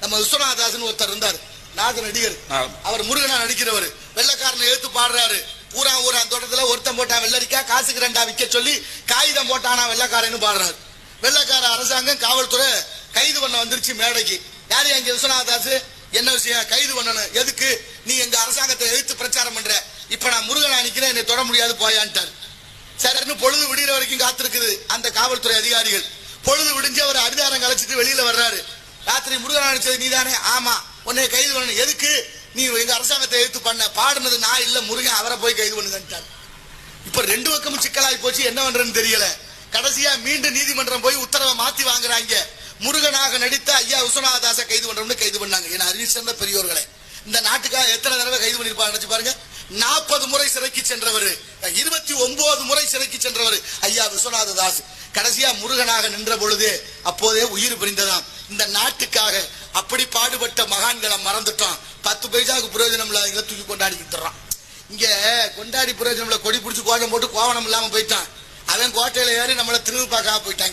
நம்ம விஸ்வநாதாசன் ஒருத்தர் இருந்தார், நாத நடிகர். அவர் முருகனா நடிக்கிறவர். வெள்ளக்காரனை எழுத்து பாடுறாரு. ஊரா தோட்டத்துல ஒருத்தன் போட்டான் வெள்ளரிக்கா, காசுக்கு 2 விற்க சொல்லி காகிதம் போட்டானா வெள்ளக்காரன்னு பாடுறாரு. வெள்ளக்கார அரசாங்கம் காவல்துறை கைது பண்ண வந்துருச்சு மேடைக்கு. யாரு எங்க விஸ்வநாதாசு? என்ன விஷயம்? கைது பண்ணணும். எதுக்கு? நீ எங்க அரசாங்கத்தை எதிர்த்து பிரச்சாரம் பண்ற. இப்ப நான் முருகனா நிக்கிறேன், என்னை தொட முடியாது போயான்ட்டார். சரின்னு பொழுது விடுகிற வரைக்கும் காத்திருக்குது அந்த காவல்துறை அதிகாரிகள். பொழுது விடிஞ்சு அவர் அடிதாரம் கலைச்சிட்டு வெளியில வர்றாரு. ராத்திரி முருகனா நினைச்சது நீதானே? ஆமா. உன்னை கைது பண்ணணும். எதுக்கு? நீ எங்க அரசாங்கத்தை எதிர்த்து பண்ண. பாடுனது நான் இல்ல, முருகன். அவரை போய் கைது பண்ணுங்கன்ட்டார். இப்ப 2 பக்கமும் சிக்கலாகி போச்சு. என்ன பண்றதுன்னு தெரியல. கடைசியா மீண்டும் நீதிமன்றம் போய் உத்தரவை மாத்தி வாங்குறாங்க. முருகனாக நடித்த ஐயா விஸ்வநாதாச கைது பண்றோம்னு கைது பண்ணாங்க. ஏன்னா அறிவு சேர்ந்த பெரியோர்களே, இந்த நாட்டுக்காக எத்தனை தடவை கைது பண்ணிருப்பாங்க நினைச்சு பாருங்க. 40 முறை சிறைக்கு சென்றவர், 29 முறை சிறைக்கு சென்றவர் ஐயா விஸ்வநாததாஸ். கடைசியா முருகனாக நின்ற பொழுது அப்போதே உயிர் பிரிந்ததாம். இந்த நாட்டுக்காக அப்படி பாடுபட்ட மகான்களை மறந்துட்டோம். 10 பைசாவுக்கு பிரயோஜனம் இல்லாத தூக்கி கொண்டாடிக்கிட்டுறான். இங்க கொண்டாடி பிரயோஜனம் இல்ல, கொடி பிடிச்சி கோஷம் போட்டு கோவணம் இல்லாம போயிட்டான். அவன் கோட்டையில ஏறி நம்மளை திரும்பி பார்க்காம போயிட்டாங்க.